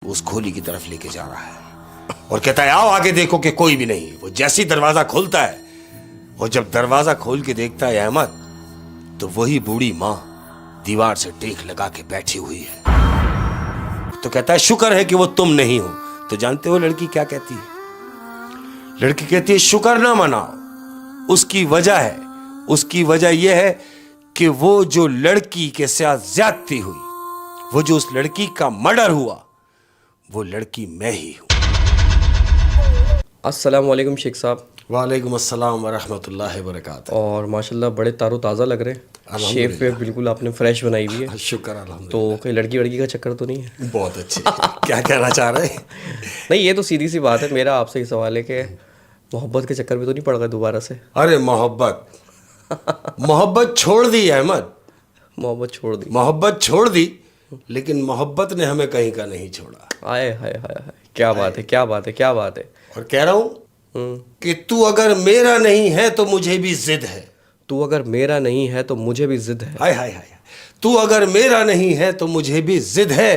उस खोली की तरफ लेके जा रहा है और कहता है आओ आगे देखो कि कोई भी नहीं। वो जैसी दरवाजा खोलता है और जब दरवाजा खोल के देखता है अहमद, तो वही बूढ़ी माँ दीवार से टेक लगा के बैठी हुई है। तो कहता है शुक्र है कि वो तुम नहीं हो। तो जानते हो लड़की क्या कहती है? लड़की कहती है शुक्र ना मनाओ, उसकी वजह यह है कि वो जो लड़की के साथ ज्यादती हुई, वो जो उस लड़की का मर्डर हुआ, वो लड़की मैं ही हूं। अस्सलाम वालेकुम शेख साहब। वालेकुम अस्सलाम व रहमतुल्लाहि व बरकातहू। और माशाल्लाह बड़े ताज़ा लग रहे हैं। शेव पे बिल्कुल आपने फ्रेश बनाई हुई है। शुक्र अल्हम्दुलिल्लाह। तो कोई लड़की का चक्कर तो नहीं है? बहुत अच्छे। क्या कहना चाह रहे हैं? नहीं, ये तो सीधी सी बात है। मेरा आपसे ही सवाल है कि मोहब्बत के चक्कर में तो नहीं पड़ गए दोबारा से? अरे मोहब्बत छोड़ दी अहमद, मोहब्बत छोड़ दी, लेकिन मोहब्बत ने हमें कहीं का नहीं छोड़ा। आए हाय हाय हाय, क्या बात है, क्या बात है, क्या बात है। और कह रहा हूं कि तू अगर मेरा नहीं है तो मुझे भी जिद है। तू अगर मेरा नहीं है तो मुझे भी जिद है। हाय हाय हाय, तू अगर मेरा नहीं है तो मुझे भी जिद है,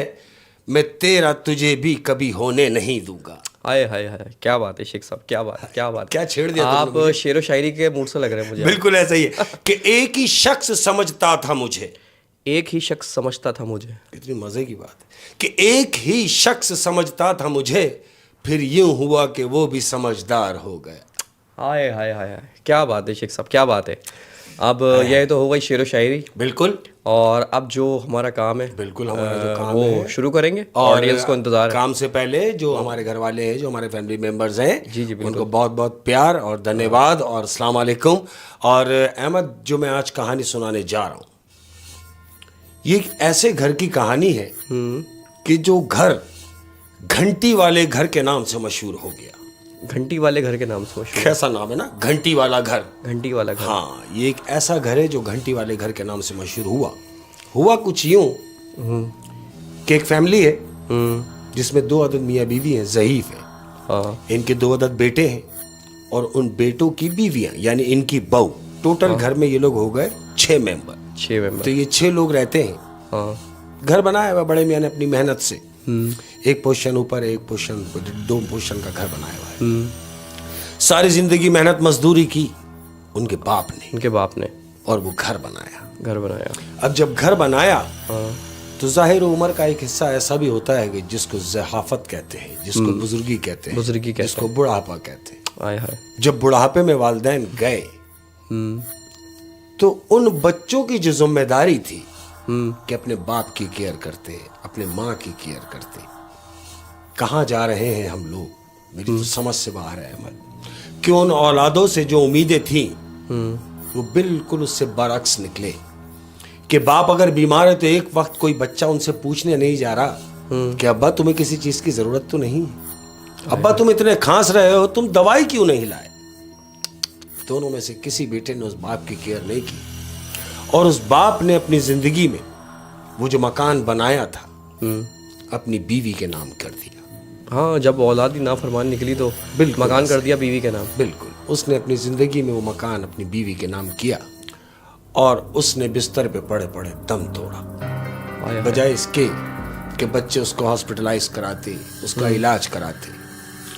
मैं तेरा तुझे भी कभी होने नहीं दूंगा। आए हाय हाय, क्या बात है शेख साहब, क्या बात है, क्या बात। क्या छेड़ दिया आप शेरो शायरी के मूड से लग रहे हैं मुझे। बिल्कुल ऐसा ही है कि एक ही शख्स समझता था मुझे, एक ही शख्स समझता था मुझे। इतनी मजे की बात है कि एक ही शख्स समझता था मुझे, फिर यूं हुआ कि वो भी समझदार हो गया। हाय हाय हाय, क्या बात है शेख साहब, क्या बात है। अब यह तो हो गई शेरो शायरी। बिल्कुल। और अब जो हमारा काम है, बिल्कुल हमारा जो काम वो है शुरू करेंगे। और ऑडियंस को इंतजार है। काम से पहले जो हमारे घर वाले हैं, जो हमारे फैमिली मेंबर्स हैं, जी जी, उनको बहुत बहुत प्यार और धन्यवाद और अस्सलाम वालेकुम। और अहमद, जो मैं आज कहानी सुनाने जा रहा हूँ, ये एक ऐसे घर की कहानी है कि जो घर घंटी वाले घर के नाम से मशहूर हो गया। घंटी वाले घर के नाम से मशहूर। कैसा नाम है ना, घंटी वाला घर। घंटी वाला घर। हाँ, ये एक ऐसा घर है जो घंटी वाले घर के नाम से मशहूर हुआ कुछ यूं कि एक फैमिली है जिसमें 2 अदद मियाँ बीवी हैं, ज़ईफ है। हाँ। इनके 2 अदद बेटे हैं और उन बेटों की बीवियां, यानी इनकी बहू। टोटल घर में ये लोग हो गए 6 मेंबर। 6 मेंबर। तो ये 6 लोग रहते हैं। हाँ। घर बनाया हुआ बड़े मियाँ ने अपनी मेहनत से। एक पोर्शन ऊपर, एक पोर्शन, 2 पोर्शन का घर बनाया हुआ है। सारी जिंदगी मेहनत मजदूरी की उनके बाप ने, और वो घर बनाया। अब जब घर बनाया, तो जाहिर उम्र का एक हिस्सा ऐसा भी होता है कि जिसको ज़हाफत कहते हैं, जिसको बुजुर्गी कहते हैं, जिसको बुढ़ापा कहते हैं। आए हाय। जब बुढ़ापे में वालिदैन गए, तो उन बच्चों की जो जिम्मेदारी थी कि अपने बाप की केयर करते, अपने माँ की केयर करते। कहाँ जा रहे हैं हम लोग, मेरी तो समझ से बाहर है अहमद। कि उन औलादों से जो उम्मीदें थी वो बिल्कुल उससे बरअक्स निकले। कि बाप अगर बीमार है तो एक वक्त कोई बच्चा उनसे पूछने नहीं जा रहा कि अब्बा तुम्हें किसी चीज की जरूरत तो नहीं है, अब्बा तुम इतने खांस रहे हो, तुम दवाई क्यों नहीं लाए। दोनों में से किसी बेटे ने उस बाप की केयर नहीं की, और उस बाप ने अपनी जिंदगी में वो जो मकान बनाया था अपनी बीवी के नाम कर दिया। हाँ, जब औलाद ही नाफरमान निकली तो मकान कर दिया बीवी के नाम। बिल्कुल, उसने अपनी जिंदगी में वो मकान अपनी बीवी के नाम किया, और उसने बिस्तर पे पड़े पड़े दम तोड़ा। बजाय इसके कि बच्चे उसको हॉस्पिटलाइज कराते, उसका इलाज कराते,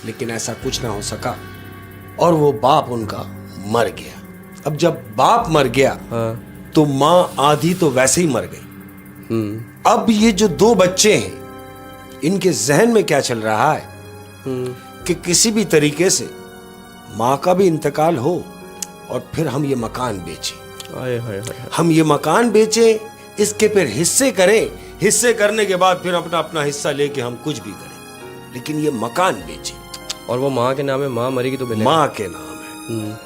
लेकिन ऐसा कुछ ना हो सका, और वो बाप उनका मर गया। अब जब बाप मर गया, तो माँ आधी तो वैसे ही मर गई। अब ये जो 2 बच्चे हैं, इनके जहन में क्या चल रहा है कि किसी भी तरीके से माँ का भी इंतकाल हो और फिर हम ये मकान बेचें। हम ये मकान बेचें, इसके फिर हिस्से करें, हिस्से करने के बाद फिर अपना अपना हिस्सा लेके हम कुछ भी करें, लेकिन ये मकान बेचें। और वो माँ के नाम है, माँ मरेगी तो मिलेगा। माँ के नाम है।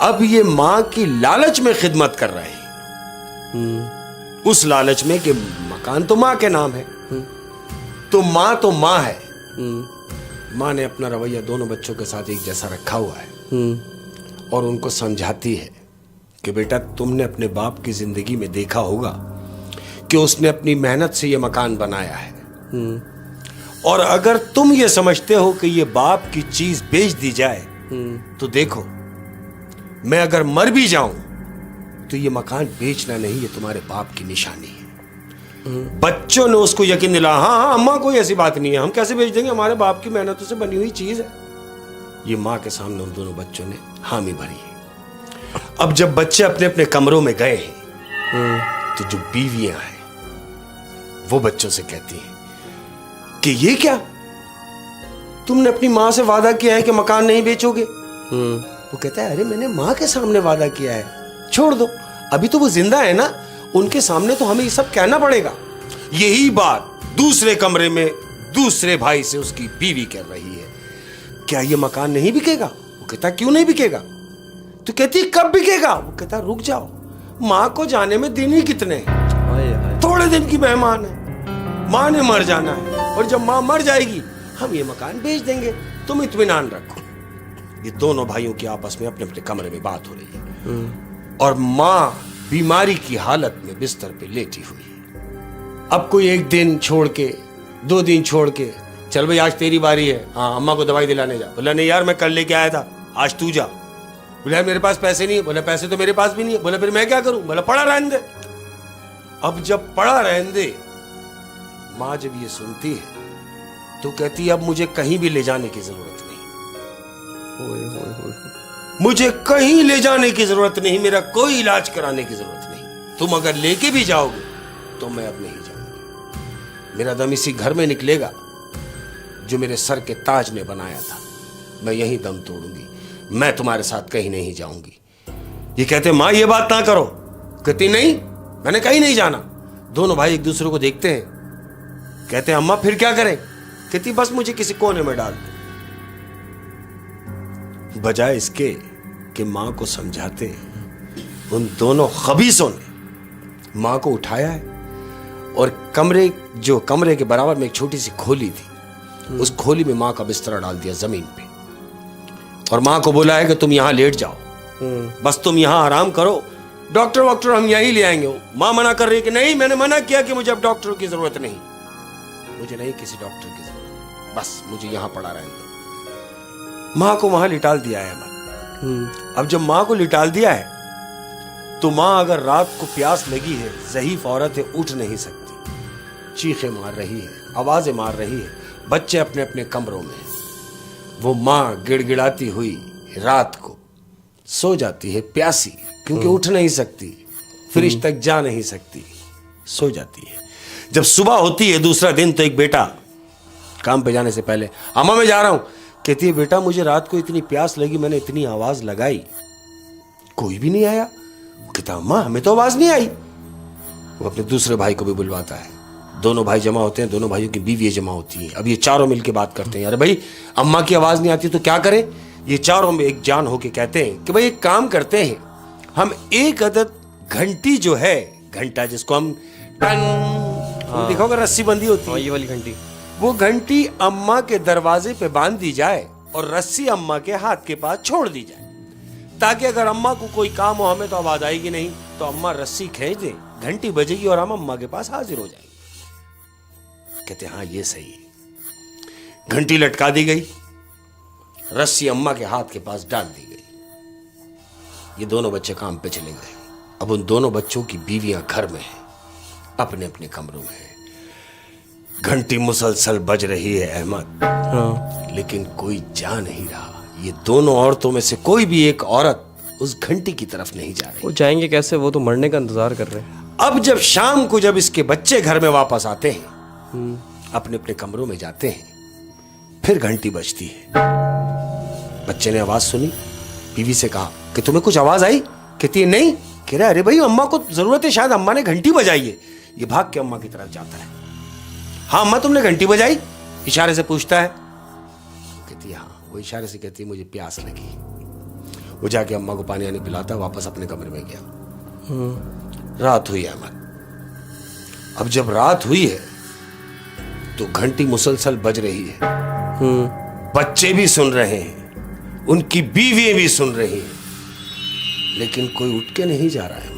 अब ये माँ की लालच में खिदमत कर रहे हैं, उस लालच में कि मकान तो माँ के नाम है, तो माँ है। माँ ने अपना रवैया दोनों बच्चों के साथ एक जैसा रखा हुआ है, और उनको समझाती है कि बेटा, तुमने अपने बाप की जिंदगी में देखा होगा कि उसने अपनी मेहनत से ये मकान बनाया है, और अगर तुम ये समझते हो कि ये बाप की चीज बेच दी जाए, तो देखो, मैं अगर मर भी जाऊं तो ये मकान बेचना नहीं, ये तुम्हारे बाप की निशानी है। बच्चों ने उसको यकीन दिलाया, हाँ हाँ अम्मा कोई ऐसी बात नहीं है, हम कैसे भेज देंगे, हमारे बाप की मेहनतों से बनी हुई चीज है। ये माँ के सामने उन दोनों बच्चों ने हामी भरी है। अब जब बच्चे अपने अपने कमरों में गए हैं तो जो बीवियां हैं वो बच्चों से कहती हैं कि ये क्या, तुमने अपनी माँ से वादा किया है कि मकान नहीं बेचोगे। वो कहता है अरे मैंने माँ के सामने वादा किया है, छोड़ दो, अभी तो वो जिंदा है ना, उनके सामने तो हमें ये सब कहना पड़ेगा। यही बात दूसरे कमरे में दूसरे भाई से उसकी बीवी कह रही है, क्या ये मकान नहीं बिकेगा। वो कहता क्यों नहीं बिकेगा। तो कहती कब बिकेगा। वो कहता रुक जाओ, माँ को जाने में दिन ही कितने हैं, थोड़े दिन की मेहमान है, माँ ने मर जाना है और जब माँ मर जाएगी हम ये मकान बेच देंगे, तुम इत्मीनान रखो। ये दोनों भाइयों की आपस में अपने अपने कमरे में बात हो रही है और माँ बीमारी की हालत में बिस्तर पे लेटी हुई है। अब कोई एक दिन छोड़ के, 2 दिन छोड़ के, चल भाई आज तेरी बारी है, हाँ अम्मा को दवाई दिलाने जा। बोला नहीं यार मैं कल लेके आया था, आज तू जा। बोला मेरे पास पैसे नहीं है। बोला पैसे तो मेरे पास भी नहीं है। बोला फिर मैं क्या करूं। बोला पड़ा रहने दे। अब जब पड़ा रहने दे, माँ जब ये सुनती है तो कहती है अब मुझे कहीं भी ले जाने की जरूरत नहीं, मुझे कहीं ले जाने की जरूरत नहीं, मेरा कोई इलाज कराने की जरूरत नहीं, तुम अगर लेके भी जाओगे तो मैं अब नहीं जाऊंगी, मेरा दम इसी घर में निकलेगा जो मेरे सर के ताज ने बनाया था, मैं यहीं दम तोड़ूंगी, मैं तुम्हारे साथ कहीं नहीं जाऊंगी। ये कहते माँ ये बात ना करो। कहती नहीं मैंने कहीं नहीं जाना। दोनों भाई एक दूसरे को देखते हैं, कहते हैं अम्मा फिर क्या करें। कहती बस मुझे किसी कोने में डाल दो। बजाय इसके कि मां को समझाते, उन दोनों खबीसों ने मां को उठाया है और कमरे के बराबर में एक छोटी सी खोली थी, उस खोली में मां का बिस्तरा डाल दिया जमीन पे और मां को बोला है कि तुम यहां लेट जाओ, बस तुम यहां आराम करो, डॉक्टर हम यहीं ले आएंगे। मां मना कर रही है कि नहीं मैंने मना किया कि मुझे अब डॉक्टर की जरूरत नहीं, मुझे नहीं किसी डॉक्टर की जरूरत, बस मुझे यहां पड़ा रहने दो। मां को वहां लिटाल दिया है अहमद। अब जब मां को लिटाल दिया है तो मां अगर रात को प्यास लगी है, ज़ईफ औरत है, उठ नहीं सकती, चीखें मार रही है, आवाजें मार रही है, बच्चे अपने अपने कमरों में, वो मां गिड़गिड़ाती हुई रात को सो जाती है प्यासी, क्योंकि उठ नहीं सकती, फ्रिज तक जा नहीं सकती, सो जाती है। जब सुबह होती है दूसरा दिन तो एक बेटा काम पे जाने से पहले, अम्मा मैं जा रहा हूं। कहती है बेटा मुझे रात को इतनी प्यास लगी, मैंने इतनी आवाज लगाई, कोई भी नहीं आया। कहता अम्मा हमें तो आवाज नहीं आई। वो अपने दूसरे भाई को भी बुलवाता है, दोनों भाई जमा होते हैं, दोनों भाइयों की बीवियां जमा होती हैं। अब ये चारों मिलकर बात करते हैं, अरे भाई अम्मा की आवाज नहीं आती तो क्या करें। ये चारों में एक जान होके कहते हैं कि भाई एक काम करते हैं, हम एक अदद घंटी जो है, घंटा जिसको हम टन देखोगे रस्सी बंधी होती है, ये वाली घंटी, वो घंटी अम्मा के दरवाजे पे बांध दी जाए और रस्सी अम्मा के हाथ के पास छोड़ दी जाए, ताकि अगर अम्मा को कोई काम हो, हमें तो आवाज आएगी नहीं, तो अम्मा रस्सी खींच दे, घंटी बजेगी और हम अम्मा के पास हाजिर हो जाएंगे। कहते हाँ ये सही है। घंटी लटका दी गई, रस्सी अम्मा के हाथ के पास डाल दी गई। ये दोनों बच्चे काम पे चले गए। अब उन दोनों बच्चों की बीवियां घर में हैं, अपने अपने कमरों में हैं। घंटी मुसलसल बज रही है अहमद, लेकिन कोई जा नहीं रहा। ये दोनों औरतों में से कोई भी एक औरत उस घंटी की तरफ नहीं जा रही। वो जाएंगे कैसे, वो तो मरने का इंतजार कर रहे हैं। अब जब शाम को जब इसके बच्चे घर में वापस आते हैं, अपने अपने कमरों में जाते हैं, फिर घंटी बजती है। बच्चे ने आवाज सुनी, बीवी से कहा कि तुम्हें कुछ आवाज आई। कहती है नहीं। कह रहा अरे भाई अम्मा को जरूरत है, शायद अम्मा ने घंटी बजाई है। ये भाग के अम्मा की तरफ जाता है, हाँ अम्मा तुमने घंटी बजाई, इशारे से पूछता है। कहती है हाँ। वो इशारे से कहती है मुझे प्यास लगी। वो जाके अम्मा को पानी आने पिलाता, वापस अपने कमरे में गया। रात हुई अहमद। अब जब रात हुई है तो घंटी मुसलसल बज रही है, बच्चे भी सुन रहे हैं, उनकी बीवियां भी सुन रही हैं, लेकिन कोई उठ के नहीं जा रहा है।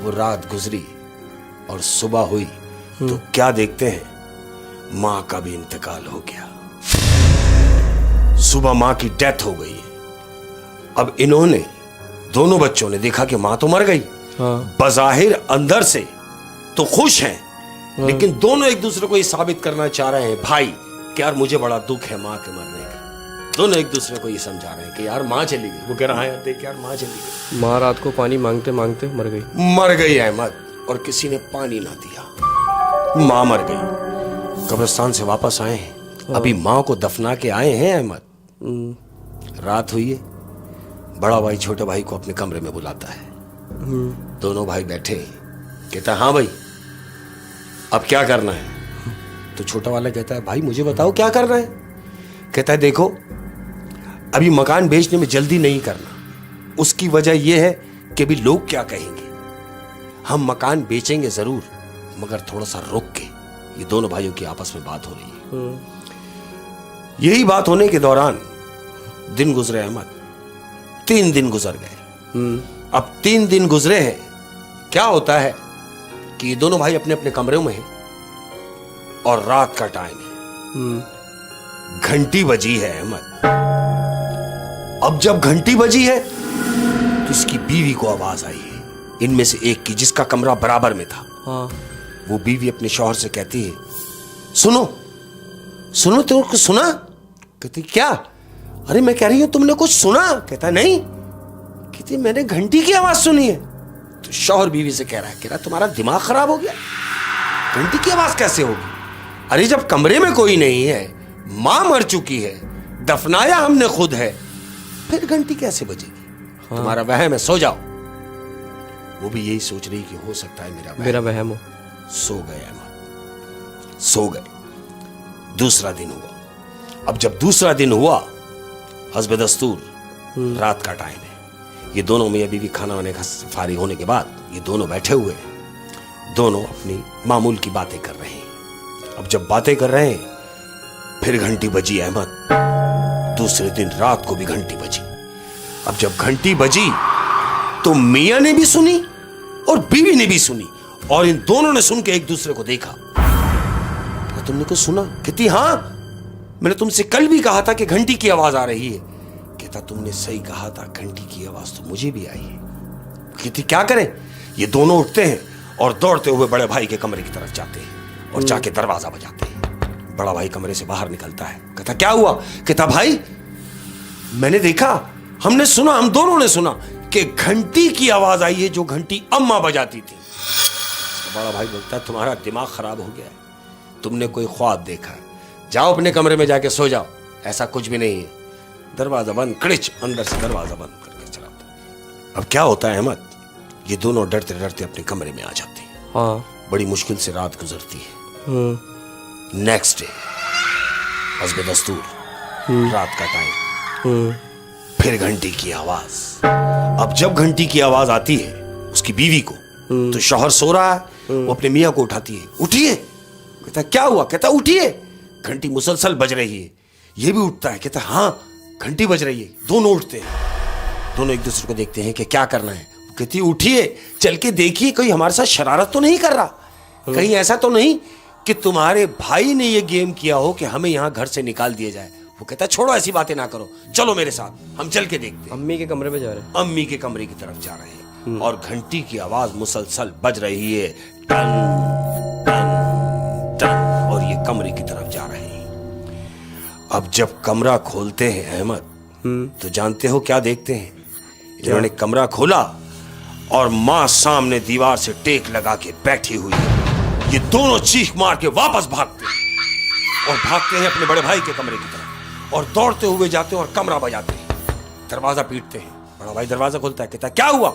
वो रात गुजरी और सुबह हुई तो क्या देखते हैं, मां का भी इंतकाल हो गया। सुबह मां की डेथ हो गई। अब इन्होंने दोनों बच्चों ने देखा कि मां तो मर गई। बज़ाहिर अंदर से तो खुश हैं लेकिन दोनों एक दूसरे को ये साबित करना चाह रहे हैं भाई कि यार मुझे बड़ा दुख है माँ के मरने का। दोनों एक दूसरे को ये समझा रहे हैं कि यार माँ चली गई। वो कह रहा है यार देख यार माँ चली गई। माँ रात को पानी मांगते मांगते मर गई अहमद, और किसी ने पानी ना दिया। माँ मर गई। कब्रिस्तान से वापस आए हैं, अभी माँ को दफना के आए हैं अहमद। रात हुई है, बड़ा भाई छोटे भाई को अपने कमरे में बुलाता है। दोनों भाई बैठे, कहता है हाँ भाई अब क्या करना है। तो छोटा वाला कहता है भाई मुझे बताओ क्या करना है। कहता है देखो अभी मकान बेचने में जल्दी नहीं करना, उसकी वजह यह है कि अभी लोग क्या कहेंगे। हम मकान बेचेंगे जरूर मगर थोड़ा सा रुक के। ये दोनों भाइयों की आपस में बात हो रही है। यही बात होने के दौरान दिन गुजरे अहमद, 3 दिन गुजर गए। अब 3 दिन गुजरे हैं, क्या होता है कि ये दोनों भाई अपने अपने कमरों में हैं और रात का टाइम है। घंटी बजी है अहमद। अब जब घंटी बजी है तो इसकी बीवी को आवाज आई है, इनमें से एक की जिसका कमरा बराबर में था। हाँ। वो बीवी अपने शौहर से कहती है सुनो सुनो तुमको सुना। कहती क्या। अरे मैं कह रही हूं तुमने कुछ सुना। कहता नहीं। कहती मैंने घंटी की आवाज सुनी है। तो शौहर बीवी से कह रहा है तुम्हारा दिमाग खराब हो गया, घंटी की आवाज कैसे होगी। अरे जब कमरे में कोई नहीं है, मां मर चुकी है, दफनाया हमने खुद है, फिर घंटी कैसे बजेगी। हाँ। तुम्हारा वहम है, सो जाओ। वो भी यही सोच रही कि हो सकता है मेरा वहम हो। सो गए अहमद, सो गए। दूसरा दिन हुआ। अब जब दूसरा दिन हुआ, हस्ब दस्तूर रात का टाइम है, ये दोनों मियां बीवी खाना वाने का फारिग होने के बाद ये दोनों बैठे हुए हैं। दोनों अपनी मामूल की बातें कर रहे हैं। अब जब बातें कर रहे हैं फिर घंटी बजी अहमद। दूसरे दिन रात को भी घंटी बजी। अब जब घंटी बजी तो मियां ने भी सुनी और बीवी ने भी सुनी, और इन दोनों ने सुन के एक दूसरे को देखा। तो तुमने कुछ सुना। कहती हाँ मैंने तुमसे कल भी कहा था कि घंटी की आवाज आ रही है। कहता तुमने सही कहा था, घंटी की आवाज तो मुझे भी आई है। कहती क्या करें। ये दोनों उठते हैं और दौड़ते हुए बड़े भाई के कमरे की तरफ जाते हैं और जाके दरवाजा बजाते हैं। बड़ा भाई कमरे से बाहर निकलता है। कहता क्या हुआ। कहता भाई मैंने देखा, हमने सुना, हम दोनों ने सुना कि घंटी की आवाज आई है जो घंटी अम्मा बजाती थी। तो बड़ा भाई बोलता है तुम्हारा दिमाग खराब हो गया है, तुमने कोई ख्वाब देखा है, जाओ अपने कमरे में जाके सो जाओ, ऐसा कुछ भी नहीं है। दरवाजा बंद, कड़िच अंदर से दरवाजा बंद करके चलाता। अब क्या होता है अहमद, ये दोनों डरते डरते अपने कमरे में आ जाते हैं। हाँ। बड़ी मुश्किल से रात गुजरती है। नेक्स्ट डे हस्ब दस्तूर रात का टाइम, फिर घंटी की आवाज। अब जब घंटी की आवाज आती है उसकी बीवी को, तो शौहर सो रहा है, वो अपने मियां को उठाती है, उठिए। कहता क्या हुआ। कहता उठिए, घंटी मुसलसल बज रही है। ये भी उठता है, कहता हाँ घंटी बज रही है। दोनों उठते हैं, दोनों एक दूसरे को देखते हैं कि क्या करना है। कहती उठिए, चल के देखिए कोई हमारे साथ शरारत तो नहीं कर रहा, कहीं ऐसा तो नहीं कि तुम्हारे भाई ने ये गेम किया हो कि हमें यहां घर से निकाल दिया जाए। वो कहता छोड़ो ऐसी बातें ना करो, चलो मेरे साथ, हम चल के देखते हैं। अम्मी के कमरे में जा रहे हैं। अम्मी के कमरे की तरफ जा रहे हैं और घंटी की आवाज मुसलसल बज रही है, टन टन टन, और ये कमरे की तरफ जा रहे हैं। अब जब कमरा खोलते हैं अहमद, तो जानते हो क्या देखते हैं। इन्होंने कमरा खोला और मां सामने दीवार से टेक लगा के बैठी हुई है। ये दोनों चीख मार के वापस भागते हैं और भागते हैं अपने बड़े भाई के कमरे की तरफ और दौड़ते हुए जाते हैं और कमरा बजाते हैं, दरवाजा पीटते हैं। बड़ा भाई दरवाजा खोलता है। कहता क्या हुआ।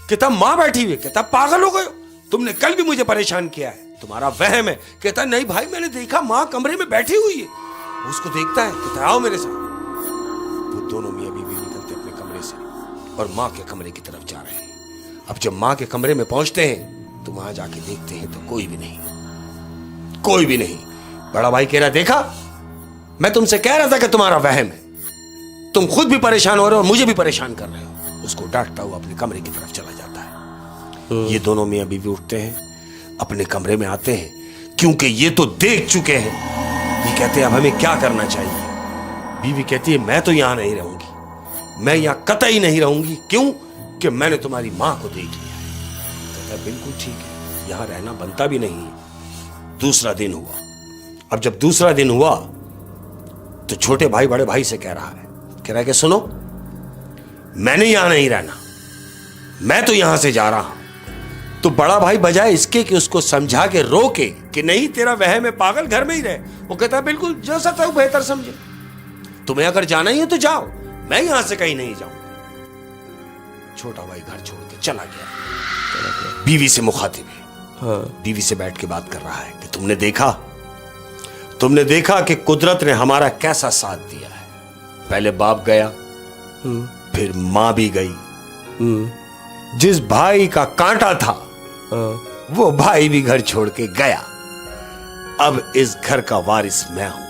कहता मां बैठी हुई। कहता पागल हो गए हो, तुमने कल भी मुझे परेशान किया है, तुम्हारा वहम है। कहता नहीं भाई मैंने देखा, मां कमरे में बैठी हुई है। उसको देखता है, कहता आओ मेरे साथ। वो दोनों मियां बीवी निकलते अपने कमरे से और मां के कमरे की तरफ जा रहे हैं। अब जब मां के कमरे में पहुंचते हैं तो वहां जाके देखते हैं तो कोई भी नहीं, कोई भी नहीं। बड़ा भाई कह रहा देखा, मैं तुमसे कह रहा था कि तुम्हारा वहम है, तुम खुद भी परेशान हो रहे हो और मुझे भी परेशान कर रहे हो। उसको डांटता हुआ अपने कमरे की तरफ चला जाता है। ये दोनों मियां बीवी उठते हैं, अपने कमरे में आते हैं, क्योंकि ये तो देख चुके हैं। ये कहते हैं अब हमें क्या करना चाहिए। बीवी कहती है मैं तो यहां नहीं रहूंगी, मैं यहां कतई नहीं रहूंगी। क्यों कि मैंने तुम्हारी मां को देख लिया है। कहता है बिल्कुल ठीक है, यहां रहना बनता भी नहीं है। दूसरा दिन हुआ। अब जब दूसरा दिन हुआ तो छोटे भाई बड़े भाई से कह रहा है कि सुनो, मैंने यहां नहीं रहना, मैं तो यहां से जा रहा हूं। तो बड़ा भाई बजाय इसके कि उसको समझा के रोके कि नहीं तेरा वहम है पागल, घर में ही रहे, वो कहता है बिल्कुल जैसा था बेहतर समझे, तुम्हें अगर जाना ही है तो जाओ, मैं यहां से कहीं नहीं जाऊंगा। छोटा भाई घर छोड़ के चला गया। बीवी से मुखातिब है, बीवी से बैठ के बात कर रहा है कि तुमने देखा कि कुदरत ने हमारा कैसा साथ दिया है। पहले बाप गया, फिर मां भी गई, जिस भाई का कांटा था वो भाई भी घर छोड़ के गया। अब इस घर का वारिस मैं हूं,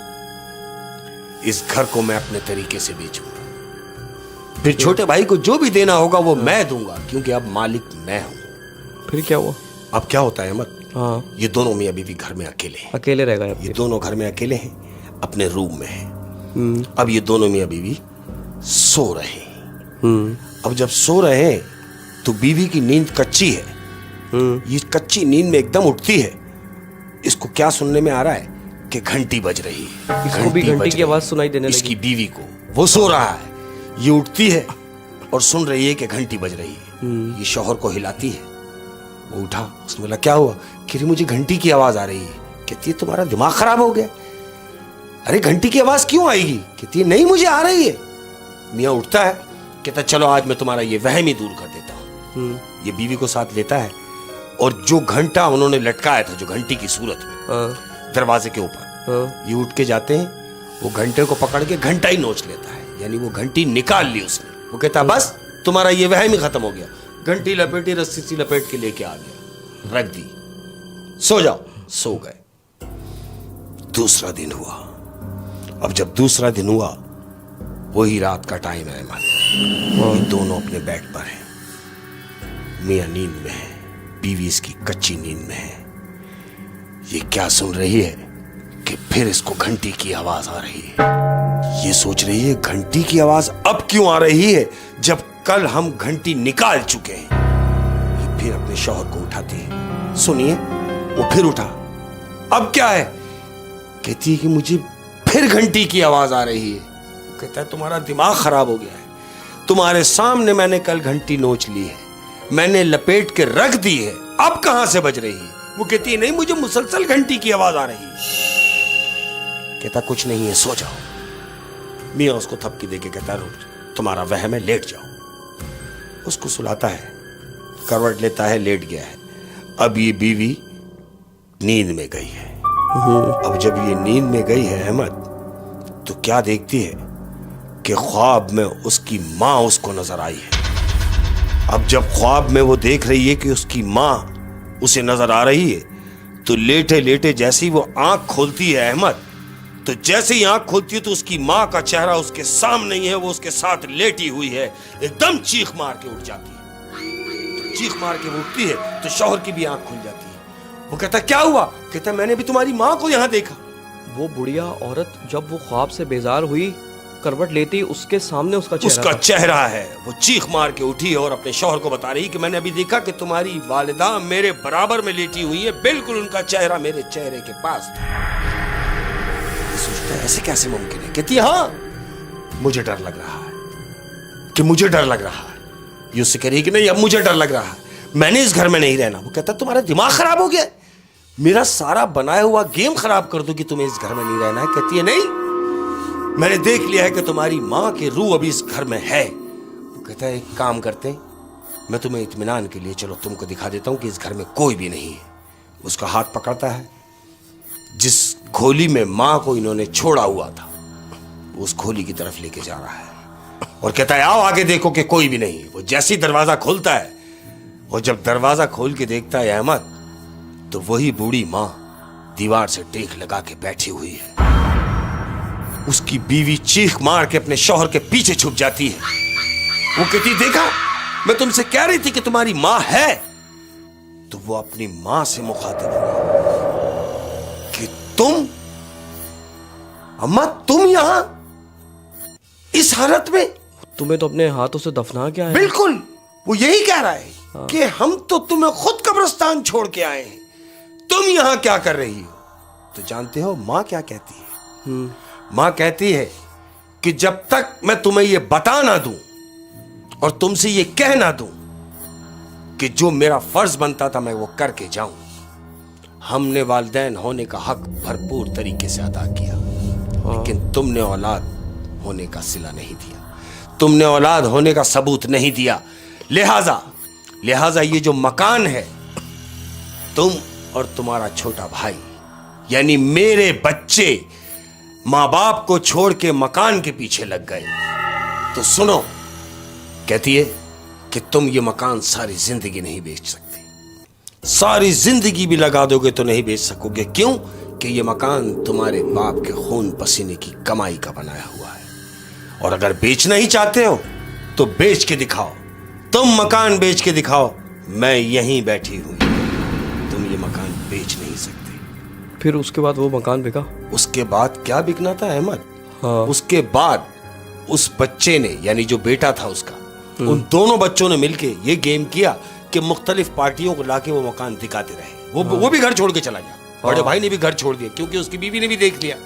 इस घर को मैं अपने तरीके से बेचूंगा, फिर छोटे भाई को जो भी देना होगा वो मैं दूंगा, क्योंकि अब मालिक मैं हूं। फिर क्या हुआ? अब क्या होता है अहमद, हाँ, ये दोनों मियां बीवी घर में अकेले हैं। अकेले रह गए। ये दोनों घर में अकेले हैं, अपने रूम में हैं। अब ये दोनों मियां बीवी सो रहे हैं। अब जब सो रहे हैं तो बीवी की नींद कच्ची है। ये कच्ची नींद में एकदम उठती है। इसको क्या सुनने में आ रहा है कि घंटी बज रही है। इसको भी घंटी की आवाज सुनाई देने लगी। इसकी बीवी को, वो सो रहा है, ये उठती है और सुन रही है कि घंटी बज रही है। ये शौहर को हिलाती है, वो उठा, उसने बोला क्या हुआ? कि मुझे घंटी की आवाज आ रही है। कहती है तुम्हारा दिमाग खराब हो गया, अरे घंटी की आवाज क्यों आएगी? कहती है नहीं मुझे आ रही है। मियाँ उठता है, कहता चलो आज मैं तुम्हारा ये वहम ही दूर कर देता हूँ। ये बीवी को साथ लेता है और जो घंटा उन्होंने लटकाया था, जो घंटी की सूरत में दरवाजे के ऊपर, ये उठ के जाते हैं, वो घंटे को पकड़ के घंटा ही नोच लेता है, यानी वो घंटी निकाल ली उसने। वो कहता बस तुम्हारा ये वहम ही खत्म हो गया। घंटी लपेटी, रस्सी सी लपेट के लेके आ गया, रख दी, सो जाओ। सो गए। दूसरा दिन हुआ। अब जब दूसरा दिन हुआ, वही रात का टाइम है, ये दोनों अपने बेड पर हैं। मियां नींद में है, बीवी इसकी कच्ची नींद में है। ये क्या सुन रही है कि फिर इसको घंटी की आवाज आ रही है। ये सोच रही है घंटी की आवाज अब क्यों आ रही है जब कल हम घंटी निकाल चुके हैं। ये फिर अपने शौहर को उठाती है, सुनिए। वो फिर उठा, अब क्या है? कहती है कि मुझे फिर घंटी की आवाज आ रही है। कहता है तुम्हारा दिमाग खराब हो गया है, तुम्हारे सामने मैंने कल घंटी नोच ली है, मैंने लपेट के रख दी है, अब कहां से बज रही है? वो कहती है नहीं मुझे मुसलसल घंटी की आवाज आ रही है। कहता कुछ नहीं है, सो जाओ। मियां उसको थपकी देके कहता रुक, तुम्हारा वहम है, लेट जाओ। उसको सुलाता है, करवट लेता है, लेट गया है। अब ये बीवी नींद में गई है। अब जब ये नींद में गई है अहमद, तो क्या देखती है कि ख्वाब में उसकी मां उसको नजर आई है। अब जब ख्वाब में वो देख रही है कि उसकी मां उसे नजर आ रही है, तो लेटे लेटे जैसे ही वो आंख खोलती है अहमद, तो जैसे ही आंख खोलती है तो उसकी मां का चेहरा उसके सामने ही है, वो उसके साथ लेटी हुई है। एकदम चीख मार के उठ जाती है। चीख मार के वो उठती है तो शौहर की भी आंख खुल जाती है। वो कहता क्या हुआ? कहता मैंने भी तुम्हारी मां को यहां देखा। वो बुढ़िया औरत जब वो ख्वाब से बेजार हुई, करवट लेती, उसके सामने उसका चेहरा है। वो चीख मार के उठी और अपने शौहर को बता रही कि मैंने अभी देखा कि तुम्हारी वालिदा मेरे बराबर में लेटी हुई है, बिल्कुल उनका चेहरा मेरे चेहरे के पास था। सोचता है ऐसे कैसे मुमकिन है? कहती हाँ मुझे डर लग रहा है, कि मुझे डर लग रहा है। ये उससे कह रही कि नहीं अब मुझे डर लग रहा है, मैंने इस घर में नहीं रहना। वो कहता तुम्हारा दिमाग खराब हो गया, मेरा सारा बनाया हुआ गेम खराब कर दो कि तुम्हें इस घर में नहीं रहना है। कहती है नहीं, मैंने देख लिया है कि तुम्हारी मां की रूह अभी इस घर में है। वो कहता है एक काम करते हैं, मैं तुम्हें इत्मीनान के लिए चलो तुमको दिखा देता हूं कि इस घर में कोई भी नहीं है। उसका हाथ पकड़ता है, जिस खोली में मां को इन्होंने छोड़ा हुआ था उस खोली की तरफ लेके जा रहा है और कहता है आओ आगे देखो कि कोई भी नहीं। वो जैसे ही दरवाजा खोलता है और जब दरवाजा खोल के देखता है अहमद, तो वही बूढ़ी मां दीवार से टेक लगा के बैठी हुई है। उसकी बीवी चीख मार के अपने शौहर के पीछे छुप जाती है। वो कहती देखा मैं तुमसे कह रही थी कि तुम्हारी मां है। तो वो अपनी मां से मुखातिब हुई कि तुम अम्मा, तुम यहां इस हालत में? तुम्हें तो अपने हाथों से दफना के आए। बिल्कुल, वो यही कह रहा है कि हम तो तुम्हें खुद कब्रिस्तान छोड़ के आए हैं, तुम यहां क्या कर रही हो? तो जानते हो माँ क्या कहती है? माँ कहती है कि जब तक मैं तुम्हें ये बता ना दूं और तुमसे ये कह ना दूं कि जो मेरा फर्ज बनता था मैं वो करके जाऊं, हमने वालिदैन होने का हक भरपूर तरीके से अदा किया, लेकिन तुमने औलाद होने का सिला नहीं दिया, तुमने औलाद होने का सबूत नहीं दिया। लिहाजा ये जो मकान है, तुम और तुम्हारा छोटा भाई यानी मेरे बच्चे माँ बाप को छोड़ के मकान के पीछे लग गए। तो सुनो, कहती है कि तुम ये मकान सारी जिंदगी नहीं बेच सकते, सारी जिंदगी भी लगा दोगे तो नहीं बेच सकोगे। क्यों? कि ये मकान तुम्हारे बाप के खून पसीने की कमाई का बनाया हुआ है, और अगर बेचना ही चाहते हो तो बेच के दिखाओ, तुम मकान बेच के दिखाओ, मैं यहीं बैठी हुई, तुम ये मकान बेच नहीं सकते। फिर उसके बाद वो मकान बिका? उसके बाद क्या बिकना था अहमद? हाँ। उसके बाद उस बच्चे ने, यानी जो बेटा था उसका, उन दोनों बच्चों ने मिलके ये गेम किया कि मुख्तलिफ पार्टियों को लाके वो मकान दिखाते रहे। वो भी घर छोड़ के चला गया, बड़े भाई ने भी घर छोड़ दिया क्योंकि उसकी बीवी ने भी देख लिया।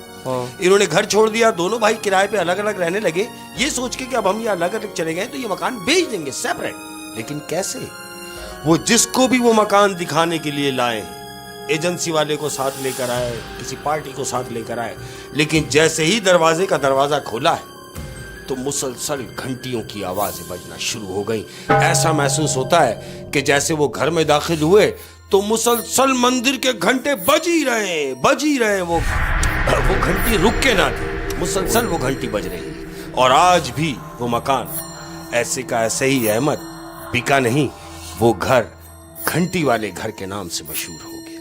इन्होंने घर छोड़ दिया, दोनों भाई किराए पे अलग अलग रहने लगे, ये सोच के कि अब हम ये अलग अलग चले गए तो ये मकान बेच देंगे सेपरेट। लेकिन कैसे? वो जिसको भी वो मकान दिखाने के लिए लाए हैं, एजेंसी वाले को साथ लेकर आए, किसी पार्टी को साथ लेकर आए, लेकिन जैसे ही दरवाजे का दरवाजा खोला है तो मुसलसल घंटियों की आवाजें बजना शुरू हो गई। ऐसा महसूस होता है कि जैसे वो घर में दाखिल हुए तो मुसलसल मंदिर के घंटे बज ही रहे। वो घंटी रुक के ना थी, मुसलसल वो घंटी बज रही है। और आज भी वो मकान ऐसे का ऐसे ही अहमद, बिका नहीं, वो घर घंटी वाले घर के नाम से मशहूर हो गया।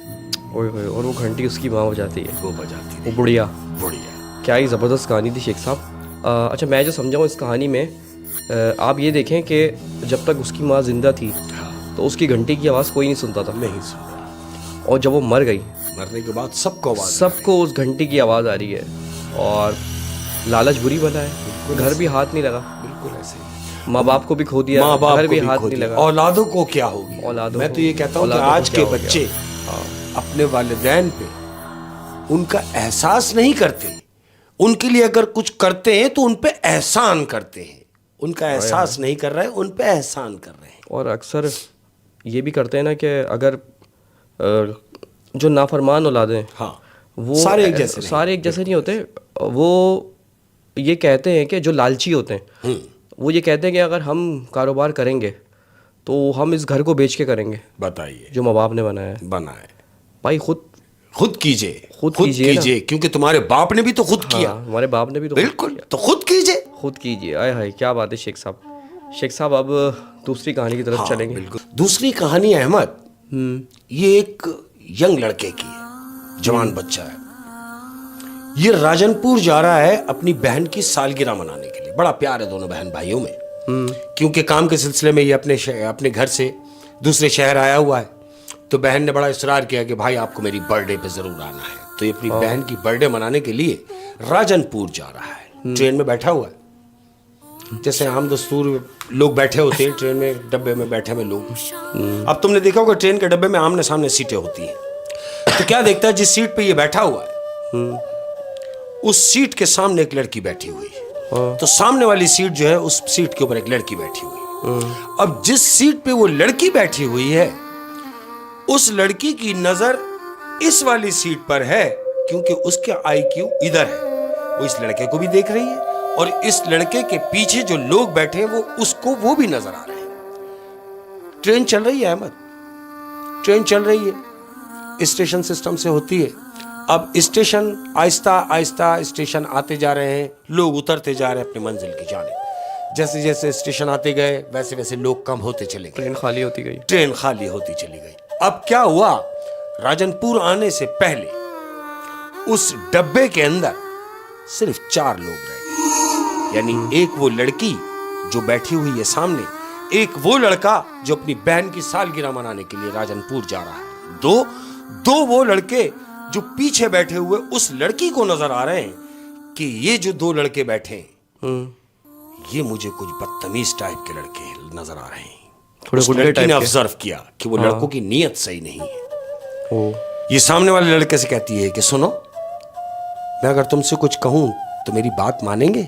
ओए होए, और वो घंटी उसकी माँ बजाती है? वो बजाती वो बुढ़िया। क्या ही ज़बरदस्त कहानी थी शेख साहब। अच्छा, मैं जो समझा हूँ इस कहानी में, आप ये देखें कि जब तक उसकी माँ जिंदा थी तो उसकी घंटी की आवाज़ कोई नहीं सुनता था। नहीं सुनता। और जब वो मर गई, मरने के बाद सबको उस घंटी की आवाज़ आ रही है। और लालच बुरी बला है, घर भी हाथ नहीं लगा। बिल्कुल ऐसे ही। माँ बाप को भी खो दिया, घर भी हाथ नहीं लगा। औलादों को क्या होगी? मैं तो ये कहता हूँ कि आज के बच्चे अपने वालिदैन पे उनका एहसास नहीं करते। उनके लिए अगर कुछ करते हैं तो उन पे एहसान करते हैं, उनका एहसास नहीं कर रहे हैं, उन पे एहसान कर रहे हैं। और अक्सर ये भी करते हैं ना कि अगर जो नाफरमान औलादें, हाँ, वो सारे एक जैसे नहीं होते। वो ये कहते हैं कि जो लालची होते हैं वो ये कहते हैं कि अगर हम कारोबार करेंगे तो हम इस घर को बेच के करेंगे। बताइए, जो माँ बाप ने बनाया है भाई, खुद कीजिए, क्योंकि तुम्हारे बाप ने भी तो खुद किया। हमारे बाप ने भी तो बिल्कुल, तो खुद कीजिए। आए हाय, क्या बात है शेख साहब। अब दूसरी कहानी की तरफ चलेंगे। बिल्कुल। दूसरी कहानी अहमद, ये एक यंग लड़के की है, जवान बच्चा है। ये राजनपुर जा रहा है अपनी बहन की सालगिरह मनाने के लिए। बड़ा प्यार है दोनों बहन भाइयों में, क्योंकि काम के सिलसिले में ये अपने घर से दूसरे शहर आया हुआ है। तो बहन ने बड़ा इसरार किया कि भाई आपको मेरी बर्थडे पे जरूर आना है। तो ये अपनी बहन की बर्थडे मनाने के लिए राजनपुर जा रहा है। ट्रेन में बैठा हुआ है, जैसे आम दस्तूर लोग बैठे होते हैं ट्रेन में, डब्बे में बैठे हुए लोग। अब तुमने देखा होगा ट्रेन के डब्बे में आमने सामने सीटें होती हैं। तो क्या देखता है, जिस सीट पे ये बैठा हुआ है उस सीट के सामने एक लड़की बैठी हुई है। तो सामने वाली सीट जो है, उस सीट के ऊपर एक लड़की बैठी हुई है। अब जिस सीट पे वो लड़की बैठी हुई है, उस लड़की की नजर इस वाली सीट पर है, क्योंकि उसके IQ इधर है। वो इस लड़के को भी देख रही है, और इस लड़के के पीछे जो लोग बैठे हैं वो भी नजर आ रहे हैं। ट्रेन चल रही है अहमद, ट्रेन चल रही है, स्टेशन सिस्टम से होती है। अब स्टेशन आहिस्ता आहिस्ता स्टेशन आते जा रहे हैं, लोग उतरते जा रहे हैं अपनी मंजिल की जाने। जैसे जैसे स्टेशन आते गए वैसे वैसे लोग कम होते चले गए, ट्रेन खाली होती चली गई। अब क्या हुआ, राजनपुर आने से पहले उस डब्बे के अंदर सिर्फ 4 लोग रह गए। यानी एक वो लड़की जो बैठी हुई है सामने, एक वो लड़का जो अपनी बहन की सालगिरह मनाने के लिए राजनपुर जा रहा है, दो वो लड़के जो पीछे बैठे हुए उस लड़की को नजर आ रहे हैं कि ये जो 2 लड़के बैठे हैं ये मुझे कुछ बदतमीज टाइप के लड़के नजर आ रहे हैं। उस लड़की ने ऑब्जर्व किया कि वो लड़कों की नीयत सही नहीं है। ये सामने वाले लड़के से कहती है कि सुनो, मैं अगर तुमसे कुछ कहूं तो मेरी बात मानेंगे,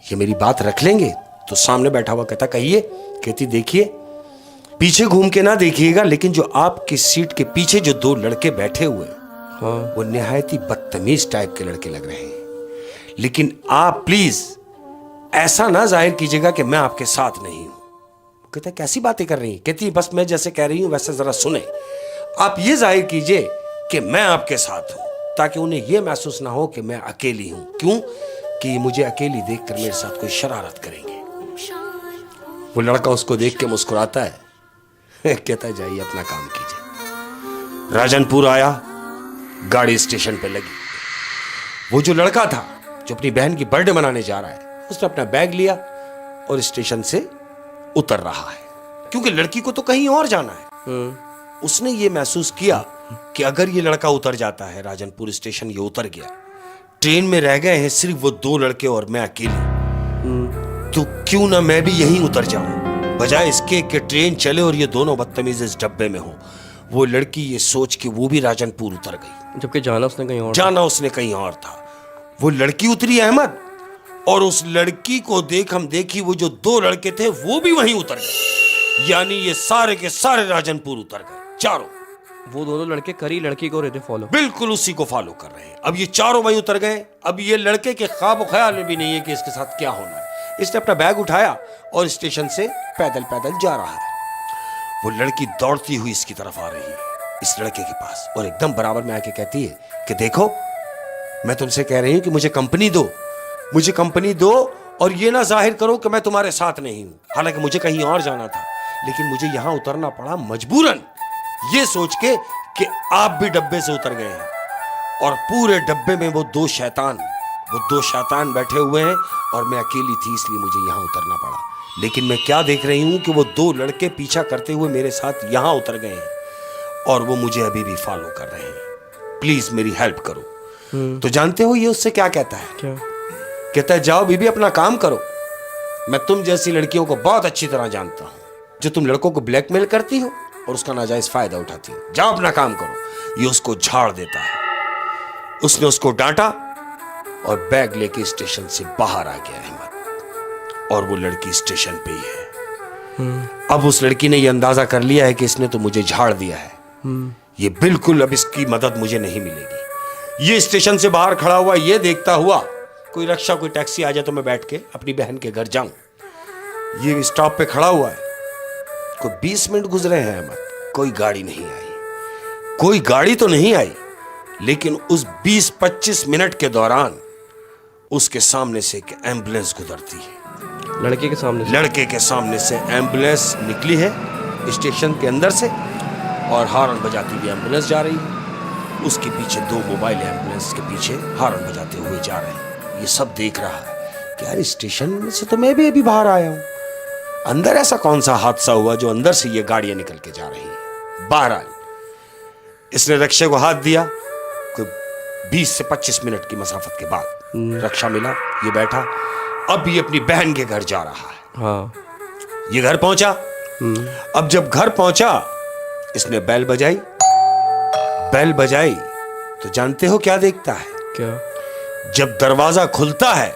ये मेरी बात रख लेंगे? तो सामने बैठा हुआ कहता कहिए। कहती देखिए, पीछे घूम के ना देखिएगा, लेकिन जो आपकी सीट के पीछे जो दो लड़के बैठे हुए हाँ। वो निहायत ही बदतमीज टाइप के लड़के लग रहे हैं, लेकिन आप प्लीज ऐसा ना जाहिर कीजिएगा कि मैं आपके साथ नहीं हूं। कहता कैसी बातें कर रही हैं? कहती बस मैं जैसे कह रही हूं वैसे जरा सुने, आप ये जाहिर कीजिए कि मैं आपके साथ हूं, ताकि उन्हें यह महसूस ना हो कि मैं अकेली हूं। क्यों? कि मुझे अकेली देखकर मेरे साथ कोई शरारत करेंगे। वो लड़का उसको देख के मुस्कुराता है, कहता जाइए अपना काम कीजिए। राजनपुर आया, गाड़ी स्टेशन पे लगी। वो जो लड़का था जो अपनी बहन की बर्थडे मनाने जा रहा है, उसने अपना बैग लिया और स्टेशन से उतर रहा है, क्योंकि लड़की को तो कहीं और जाना है। उसने ये महसूस किया कि अगर ये लड़का उतर जाता है राजनपुर स्टेशन, ये उतर गया, ट्रेन में रह गए हैं सिर्फ वो दो लड़के और मैं अकेली, तो क्यों ना मैं भी यहीं उतर जाऊं, बजाय इसके कि ट्रेन चले और ये दोनों बदतमीज इस डब्बे में हो। वो लड़की ये सोच के वो भी राजनपुर उतर गई, जबकि जाना उसने कहीं और था। वो लड़की उतरी अहमद, और उस लड़की को देखी वो जो दो लड़के थे वो भी वहीं उतर गए, यानी ये सारे के सारे राजनपुर उतर गए, चारों। वो दोनों लड़के करी लड़की को रहते फॉलो, बिल्कुल उसी को फॉलो कर रहे हैं। अब ये चारों वहीं उतर गए। अब ये लड़के के ख्वाब ख्याल में भी नहीं है कि इसके साथ क्या होना है। इसने अपना बैग उठाया और स्टेशन से पैदल पैदल जा रहा है। वो लड़की दौड़ती हुई इसकी तरफ आ रही है, इस लड़के के पास, और एकदम बराबर में आके कहती है कि देखो, मैं तुमसे कह रही हूं कि मुझे कंपनी दो, मुझे कंपनी दो, और ये ना जाहिर करो कि मैं तुम्हारे साथ नहीं हूं। हालांकि मुझे कहीं और जाना था, लेकिन मुझे यहां उतरना पड़ा मजबूरन, ये सोच के कि आप भी डब्बे से उतर गए हैं, और पूरे डब्बे में वो दो शैतान बैठे हुए हैं, और मैं अकेली थी इसलिए मुझे यहां उतरना पड़ा। लेकिन मैं क्या देख रही हूं कि वो दो लड़के पीछा करते हुए मेरे साथ यहां उतर गए हैं, और वो मुझे अभी भी फॉलो कर रहे हैं। प्लीज मेरी हेल्प करो। तो जानते हो ये उससे क्या कहता है? क्या कहता है, जाओ बीबी अपना काम करो, मैं तुम जैसी लड़कियों को बहुत अच्छी तरह जानता हूं, जो तुम लड़कों को ब्लैकमेल करती हो और उसका नाजायज फायदा उठाती हो। जाओ अपना काम करो। ये उसको झाड़ देता है। उसने उसको डांटा और बैग लेके स्टेशन से बाहर आ गया अहमद, और वो लड़की स्टेशन पे ही है। अब उस लड़की ने ये अंदाजा कर लिया है कि इसने तो मुझे झाड़ दिया है, ये बिल्कुल अब इसकी मदद मुझे नहीं मिलेगी। ये स्टेशन से बाहर खड़ा हुआ ये देखता हुआ, कोई रिक्शा कोई टैक्सी आ जाए तो मैं बैठ के अपनी बहन के घर जाऊं। ये स्टॉप पे खड़ा हुआ है, कोई 20 मिनट गुजरे हैं अहमद, कोई गाड़ी नहीं आई। कोई गाड़ी तो नहीं आई, लेकिन उस 20-25 मिनट के दौरान उसके सामने से एक एम्बुलेंस गुजरती है। लड़के के सामने से एम्बुलेंस निकली है स्टेशन के अंदर से, और हॉर्न बजाती हुई एम्बुलेंस जा रही है। उसके पीछे दो मोबाइल एम्बुलेंस के पीछे हॉर्न बजाते हुए जा रहे हैं। ये सब देख रहा है कि यार स्टेशन में से तो मैं भी अभी बाहर आया हूं, अंदर ऐसा कौन सा हादसा हुआ जो अंदर से ये गाड़ियां निकल के जा रही हैं। बहरहाल इसने रिक्शे को हाथ दिया। कोई 20 से 25 मिनट की मसाफत के बाद रिक्शा मिला, ये बैठा। अब ये अपनी बहन के घर जा रहा है। हाँ। ये घर पहुंचा। अब जब घर पहुंचा, इसने बेल बजाई तो जानते हो क्या देखता है? क्या? जब दरवाजा खुलता है,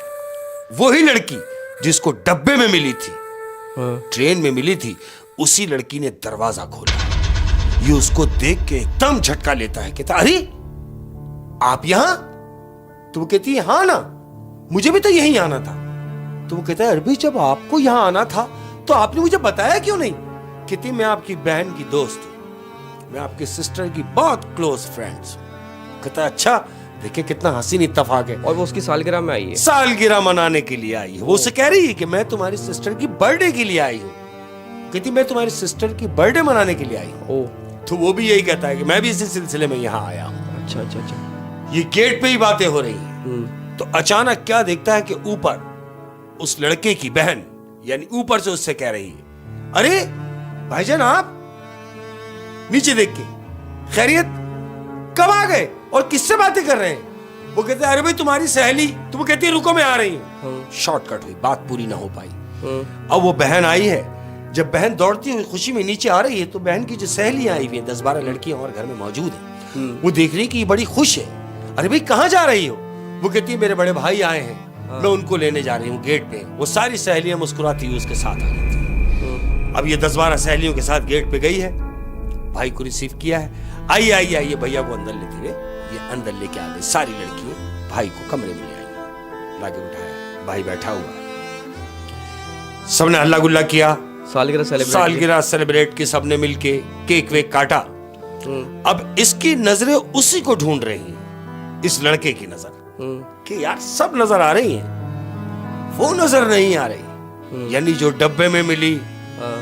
वही लड़की जिसको डब्बे में मिली थी, ट्रेन में मिली थी, उसी लड़की ने दरवाजा खोला। ये उसको देख के एकदम झटका लेता है, कहता अरे आप यहां? तो वो कहती है हाँ ना, मुझे भी तो यहीं आना था। तो वो कहता है अरे जब आपको यहां आना था तो आपने मुझे बताया क्यों नहीं? कहती मैं आपकी बहन की दोस्त हूं, मैं आपकी सिस्टर की बहुत क्लोज फ्रेंड्स। कहता अच्छा, देखिए कितना हसीन इत्तेफाक है। और वो उसकी सालगिरह में आई है, सालगिरह मनाने के लिए आई है। वो उसे कह रही है कि मैं तुम्हारी सिस्टर की बर्थडे के लिए आई हूँ। कहती मैं तुम्हारी सिस्टर की बर्थडे मनाने के लिए आई हूँ। तो वो भी यही कहता है कि मैं भी इसी सिलसिले में यहाँ आया हूँ। अच्छा। ये गेट पे ही बातें हो रही हैं। तो अचानक क्या देखता है कि ऊपर उस लड़के की बहन, यानी ऊपर से उससे कह रही है अरे भाईजान आप, नीचे देख के खैरियत, कब आ गए और किससे बातें कर रहे हैं? वो कहते हैं अरे भाई तुम्हारी सहेली। तो वो कहती है रुको मैं आ रही हूँ। शॉर्टकट हुई, बात पूरी ना हो पाई। अब वो बहन आई है। जब बहन दौड़ती हुई खुशी में नीचे आ रही है तो बहन की जो सहेलियां आई हुई है, 10-12 लड़कियां और घर में मौजूद हैं, वो देख रही कि ये बड़ी खुश है। अरे भाई कहाँ जा रही हो? वो कहती है मेरे बड़े भाई आए हैं, मैं उनको लेने जा रही हूँ गेट पे। वो सारी सहेलियां मुस्कुराती हुई उसके साथ आ जाती हैं। अब ये 10-12 सहेलियों के साथ गेट पे गई है, भाई को रिसीव किया है। आइए आइए आइए, भैया को अंदर लेते हुए ये अंदर लेके आ गई। सारी लड़कियां भाई को कमरे में ले आई, लाके बिठाया, भाई बैठा हुआ है। सबने हल्ला गुल्ला किया, सालगिरह सेलिब्रेट की, सबने मिलके केक वेक काटा। अब इसकी नजरें उसी को ढूंढ रही हैं, इस लड़के की नजर कि यार सब नजर आ रही हैं, वो नजर नहीं आ रही। यानी जो डब्बे में मिली,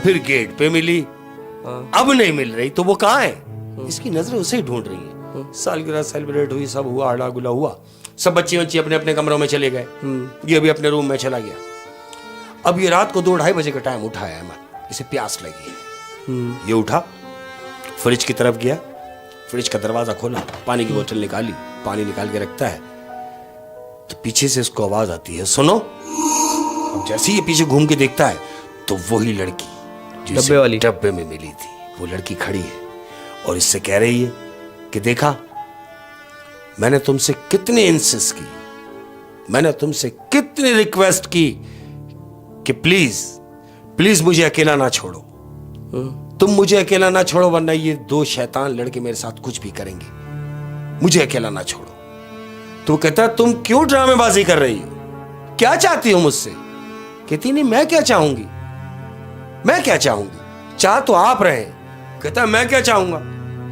फिर गेट पे मिली, अब नहीं मिल रही, तो वो कहाँ है? इसकी नजरें उसे ही ढूंढ रही हैं। सालगिरह सेलिब्रेट हुई, सब हुआ, हल्ला गुल्ला हुआ, सब बच्चे बच्चे अपने अपने कमरों में चले गए। ये भी अपने रूम में चला गया। अब ये रात को 2-2:30 बजे का टाइम उठाया है, इसे प्यास लगी है। ये उठा, फ्रिज की तरफ गया, फ्रिज का दरवाजा खोला, पानी की बोतल निकाली, पानी निकाल के रखता है, तो पीछे से उसको आवाज आती है, सुनो। अब जैसे ही ये पीछे घूम के देखता है तो वही लड़की जो डब्बे में मिली थी, वो लड़की खड़ी है और इससे कह रही है कि देखा, मैंने तुमसे कितनी इंसिस्ट की, मैंने तुमसे कितनी रिक्वेस्ट की कि प्लीज प्लीज मुझे अकेला ना छोड़ो, तुम मुझे अकेला ना छोड़ो, वरना ये 2 शैतान लड़के मेरे साथ कुछ भी करेंगे, मुझे अकेला ना छोड़ो। तो कहता तुम क्यों ड्रामेबाजी कर रही हो, क्या चाहती हो मुझसे? कहती नहीं, मैं क्या चाहूंगी, मैं क्या चाहूंगी, चाह तो आप रहे। कहता मैं क्या चाहूंगा?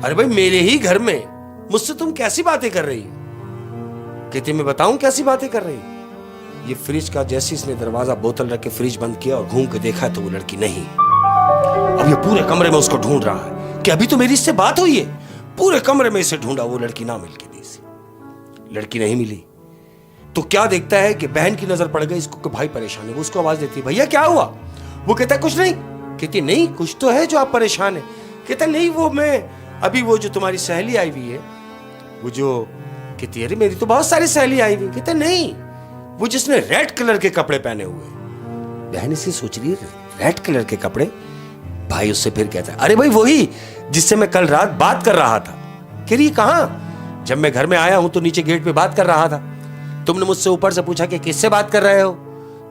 अरे भाई मेरे ही घर में मुझसे तुम कैसी बातें कर रही हो? कहती मैं बताऊं कैसी बातें कर रही हो? ये फ्रिज का जैसे इसने दरवाजा बोतल रख के फ्रिज बंद किया और घूम के देखा तो वो लड़की नहीं। अब ये पूरे कमरे में उसको ढूंढ रहा है कि अभी तो मेरी इससे बात हुई है। पूरे कमरे में इसे ढूंढा, वो लड़की ना मिल के दी इसे, लड़की नहीं मिली। तो क्या देखता है कि बहन की नजर पड़ गई इसको कि भाई परेशान है। वो उसको आवाज देती है, भैया क्या हुआ? वो कहता है कुछ नहीं। कहती नहीं कुछ तो है जो आप परेशान है। कहता नहीं वो मैं अभी वो जो तुम्हारी सहेली आई हुई है, वो जो, कहती अरे मेरी तो बहुत सारी सहेली आई हुई। कहता नहीं वो जिसने रेड कलर के कपड़े पहने हुए। बहन इसे सोच रही है रेड कलर के कपड़े। भाई उससे फिर कहता है अरे भाई वही जिससे मैं कल रात बात कर रहा था। कह रही कहां? जब मैं घर में आया हूं तो नीचे गेट पे बात कर रहा था, तुमने मुझसे ऊपर से पूछा कि किससे बात कर रहे हो,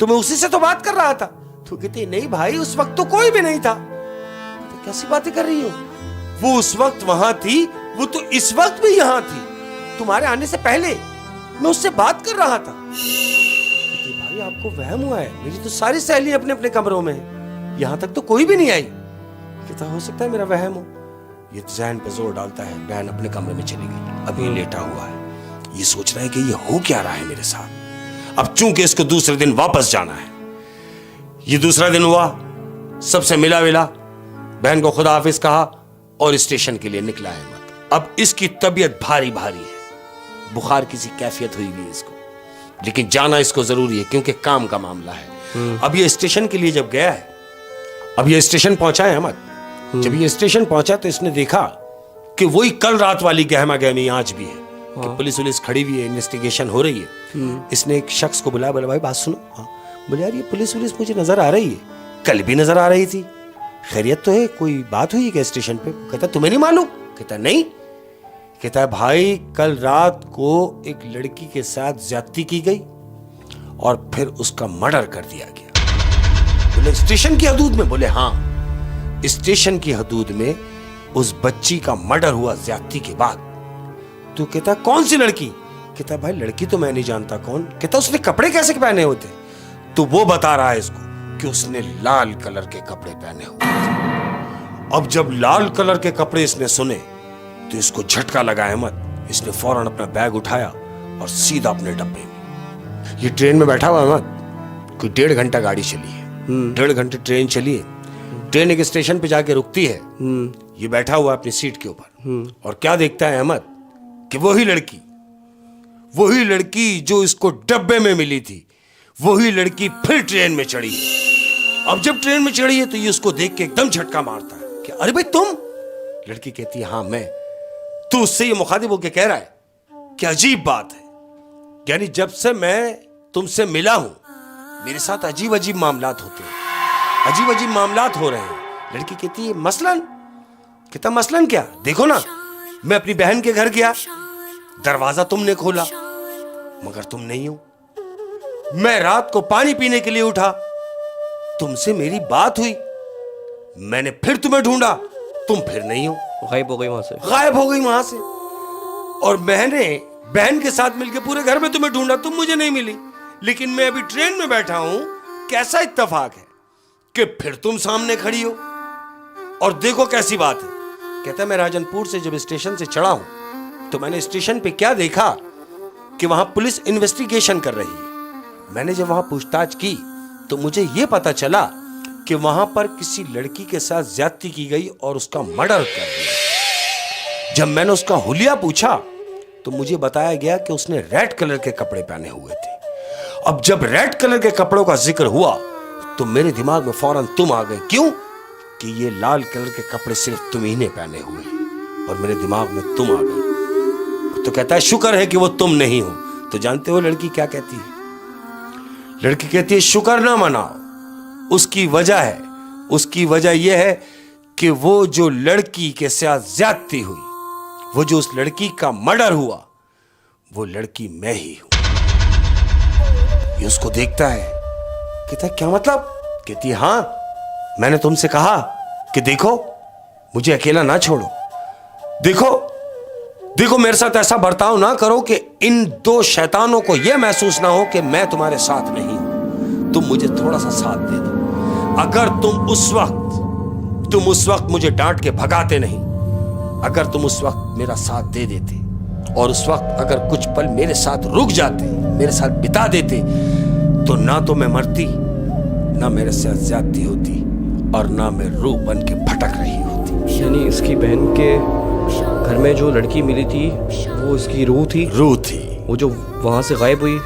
तो मैं उसी से तो बात कर रहा था। तो कहती नहीं भाई उस वक्त तो कोई भी नहीं था। तो कैसी बातें कर रही हो? वो उस वक्त वहां थी, वो तो इस वक्त भी यहां थी, तुम्हारे आने से पहले मैं उससे बात कर रहा था। भाई आपको वहम हुआ है, मेरी तो सारी सहेली अपने अपने कमरों में है, यहां तक तो कोई भी नहीं आई। कहता हो सकता है मेरा वहम हो। ये जहन पे जोर डालता है, बहन अपने कमरे में चली गई। अभी लेटा हुआ है, ये सोच रहा है कि ये हो क्या रहा है मेरे साथ। अब चूंकि इसको दूसरे दिन वापस जाना है, ये दूसरा दिन हुआ, सबसे मिला विला, बहन को खुदा हाफिज कहा और स्टेशन के लिए निकला है। अब इसकी तबीयत भारी भारी है, बुखार की सी कैफियत हुई हुई है इसको, लेकिन जाना इसको जरूरी है क्योंकि काम का मामला है। अब ये स्टेशन के लिए जब गया है, अब ये स्टेशन पहुंचा है अहमद। जब ये स्टेशन पहुंचा तो इसने देखा कि वही कल रात वाली गहमा गहमी आज भी है कि पुलिस वुलिस खड़ी हुई है, इन्वेस्टिगेशन हो रही है। इसने एक शख्स को बुलाया, बोला भाई बात सुनो। हाँ बोले यार ये पुलिस वुलिस मुझे नजर आ रही है, कल भी नजर आ रही थी, खैरियत तो है, कोई बात हुई है क्या स्टेशन पे? कहता तुम्हें नहीं मालूम? कहता नहीं। कहता है भाई कल रात को एक लड़की के साथ ज्यादती की गई और फिर उसका मर्डर कर दिया गया। बोले स्टेशन की हदूद में? बोले हाँ स्टेशन की हदूद में उस बच्ची का मर्डर हुआ ज्यादती के बाद। तो कहता कौन सी लड़की? कहता भाई लड़की तो मैं नहीं जानता कौन। कहता उसने कपड़े कैसे पहने होते? तो वो बता रहा है इसको कि उसने लाल कलर के कपड़े पहने हुए थे। अब जब लाल कलर के कपड़े इसने सुने तो इसको झटका लगा अहमद। इसने फौरन अपना बैग उठाया और सीधा अपने डब्बे में, ये ट्रेन में बैठा हुआ अहमद, कोई 1.5 घंटा गाड़ी चली है, 1.5 घंटे ट्रेन चली है। ट्रेन एक स्टेशन पे जाके रुकती है, ये बैठा हुआ अपनी सीट के ऊपर और क्या देखता है अहमद कि वही लड़की जो इसको डब्बे में मिली थी, वही लड़की फिर ट्रेन में चढ़ी है। अब जब ट्रेन में चढ़ी है तो ये उसको देख के एकदम झटका मारता है कि अरे भाई तुम? लड़की कहती है हाँ मैं। तो उससे ये मुखातिब होकर कह रहा है कि अजीब बात है, यानी जब से मैं तुमसे मिला हूं मेरे साथ अजीब अजीब मामलात होते हैं, अजीब अजीब मामलात हो रहे हैं। लड़की कहती है मसलन? कहता मसलन क्या? देखो ना मैं अपनी बहन के घर गया, दरवाजा तुमने खोला मगर तुम नहीं हो। मैं रात को पानी पीने के लिए उठा, तुमसे मेरी बात हुई, मैंने फिर तुम्हें ढूंढा, तुम फिर नहीं हो, गायब हो गई वहां से। गायब हो गई वहां से। और मैंने बहन के साथ मिलकर पूरे घर में तुम्हें ढूंढा, तुम मुझे नहीं मिली, लेकिन मैं अभी ट्रेन में बैठा हूं, कैसा इत्तेफाक है कि फिर तुम सामने खड़ी हो। और देखो कैसी बात है, कहता है मैं राजनपुर से जब स्टेशन से चढ़ा हूं तो मैंने स्टेशन पे क्या देखा कि वहां पुलिस इन्वेस्टिगेशन कर रही है। मैंने जब वहां पूछताछ की तो मुझे यह पता चला कि वहां पर किसी लड़की के साथ ज्यादती की गई और उसका मर्डर कर दिया। जब मैंने उसका हुलिया पूछा तो मुझे बताया गया कि उसने रेड कलर के कपड़े पहने हुए थे। अब जब रेड कलर के कपड़ों का जिक्र हुआ तो मेरे दिमाग में फौरन तुम आ गए। क्यों? कि ये लाल कलर के कपड़े सिर्फ तुम ही ने पहने हुए हैं। और मेरे दिमाग में तुम आ गए। तो कहता है शुक्र है कि वो तुम नहीं हो। तो जानते हो लड़की क्या कहती है? लड़की कहती है शुक्र ना मनाओ, उसकी वजह है, उसकी वजह यह है कि वो जो लड़की के साथ ज्यादती हुई, वो जो उस लड़की का मर्डर हुआ, वो लड़की मैं ही हूं। ये उसको देखता है, कहता है क्या मतलब? कहती है हां, मैंने तुमसे कहा कि देखो मुझे अकेला ना छोड़ो, देखो देखो मेरे साथ ऐसा बर्ताव ना करो कि इन दो शैतानों को यह महसूस ना हो कि मैं तुम्हारे साथ नहीं हूं। तुम मुझे थोड़ा सा साथ दे दो। अगर तुम उस वक्त मुझे डांट के भगाते नहीं, अगर तुम उस वक्त मेरा साथ दे देते और उस वक्त अगर कुछ पल मेरे साथ रुक जाते, मेरे साथ बिता देते, तो ना तो मैं मरती, ना मेरे साथ ज्यादती होती और ना मैं रूह बन के भटक रही होती। यानी इसकी बहन के घर में जो लड़की मिली थी वो इसकी रूह थी। रूह थी। वो जो वहां से गायब हुई,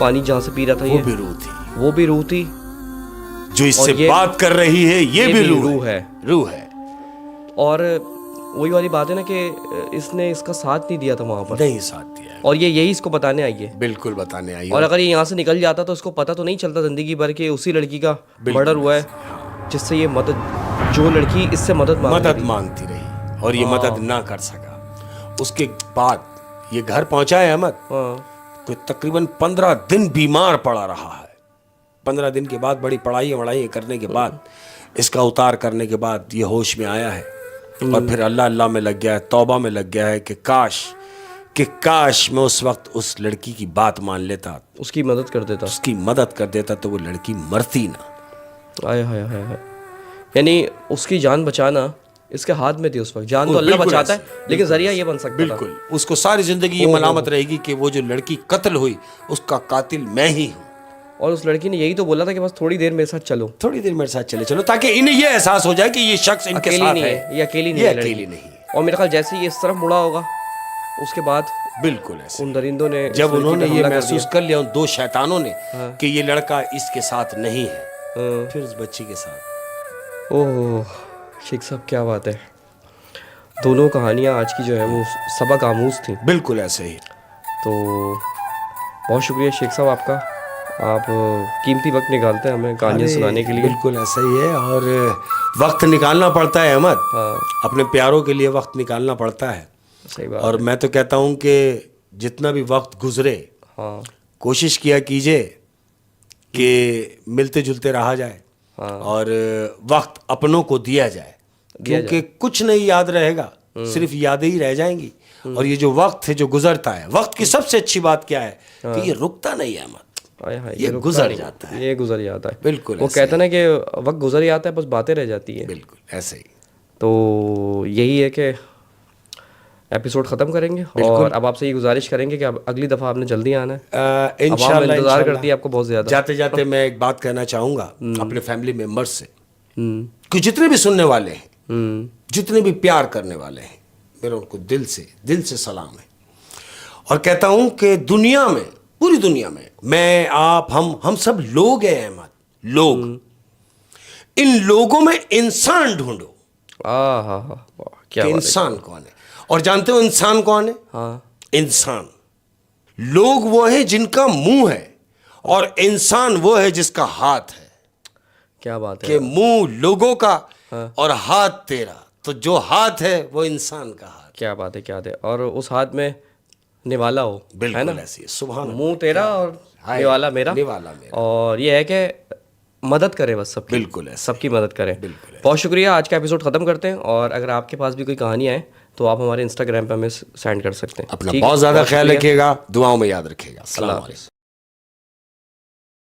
पानी जहां से पी रहा था, वो ये भी रूह थी। वो भी रूह थी। जो इससे बात कर रही है ये भी रूह है। रूह है। और वही वाली बात है ना कि इसने इसका साथ नहीं दिया था वहां पर। नहीं साथ दिया। और ये यही इसको बताने आई है। बिल्कुल बताने आई है। और अगर ये यहाँ से निकल जाता तो इसको पता तो नहीं चलता जिंदगी भर के उसी लड़की का मर्डर हुआ है, जिससे ये मदद, जो लड़की इससे मदद मांगती रही और ये मदद ना कर सका। उसके बाद ये घर पहुंचा है अहमद, कोई तकरीबन 15 दिन बीमार पड़ा रहा है। 15 दिन के बाद बड़ी पढ़ाई करने के बाद, इसका उतार करने के बाद ये होश में आया है और फिर अल्लाह अल्लाह में लग गया है, तौबा में लग गया है कि काश मैं उस वक्त उस लड़की की बात मान लेता, उसकी मदद कर देता तो वो लड़की मरती ना। आय हाय हाय हाय। यानी उसकी जान बचाना इसके हाथ में थी उस वक्त। जान तो अल्लाह बचाता है, लेकिन जरिया ये बन सकता था। बिल्कुल। उसको सारी जिंदगी ये मलामत रहेगी कि वो जो लड़की कत्ल हुई उसका कातिल मैं ही हूँ। और उस लड़की ने यही तो बोला था कि बस थोड़ी देर मेरे साथ चलो, थोड़ी देर मेरे साथ चलो, ताकि इन्हें ये एहसास हो जाए कि ये शख्स इनके साथ है। ये अकेली नहीं। और मेरे ख्याल जैसे ही इस तरफ मुड़ा होगा उसके बाद बिल्कुल ऐसे उन दरिंदों ने, जब उन्होंने ये महसूस कर लिया, उन दो शैतानों ने, कि ये लड़का इसके साथ नहीं है, फिर उस बच्ची के साथ। ओह शेख साहब क्या बात है। दोनों कहानियाँ आज की जो है वो सबक आमूज थी। बिल्कुल ऐसे ही। तो बहुत शुक्रिया शेख साहब आपका, आप कीमती वक्त निकालते हैं हमें कहानियाँ सुनाने के लिए। बिल्कुल ऐसा ही है। और वक्त निकालना पड़ता है अहमद। अपने प्यारों के लिए वक्त निकालना पड़ता है। सही बात। और मैं तो कहता हूँ कि जितना भी वक्त गुजरे, कोशिश किया कीजिए कि मिलते जुलते रहा जाए और वक्त अपनों को दिया जाए, क्योंकि कुछ नहीं याद रहेगा, सिर्फ यादें ही रह जाएंगी। और ये जो वक्त है जो गुजरता है, वक्त की सबसे अच्छी बात क्या है कि ये रुकता नहीं है अहमद, ये गुजर जाता है। ये गुजर जाता है। बिल्कुल। वो कहते हैं ना कि वक्त गुजर जाता है, बस बातें रह जाती है। बिल्कुल ऐसे ही। तो यही है कि एपिसोड ख़त्म करेंगे और अब आपसे ये गुजारिश करेंगे कि अब अगली दफ़ा आपने जल्दी आना है। इंशाल्लाह इंतज़ार करती है आपको बहुत ज़्यादा। जाते जाते मैं एक बात कहना चाहूँगा अपने फैमिली मेम्बर्स से कि जितने भी सुनने वाले हैं, जितने भी प्यार करने वाले हैं, मेरा उनको दिल से सलाम है। और कहता हूँ कि दुनिया में, पूरी दुनिया में, मैं, आप, हम सब लोग हैं अहमद, लोग। इन लोगों में इंसान ढूंढो। क्या इंसान कौन है? और जानते हो इंसान कौन है? हाँ। इंसान, लोग वो है जिनका मुंह है और इंसान वो है जिसका हाथ है। क्या बात है कि मुंह लोगों का और हाथ तेरा, तो जो हाथ है वो इंसान का हाथ। क्या बात है, क्या बात है। और उस हाथ में निवाला हो, है बिल्कुल ना, ऐसी है, सुभान मुंह तेरा और हाय, निवाला मेरा। निवाला मेरा। और ये है कि मदद करे बस सबकी, बिल्कुल ऐसे सबकी मदद करें। बिल्कुल ऐसे। बहुत शुक्रिया, आज का एपिसोड ख़त्म करते हैं। और अगर आपके पास भी कोई कहानी आए तो आप हमारे इंस्टाग्राम पे हमें सेंड कर सकते हैं। अपना ठीक है? बहुत ज़्यादा ख्याल शुक्रिया। रखिएगा, दुआओं में याद रखिएगा। अस्सलाम अल्लाह वालेकुम। हाफ़िज़।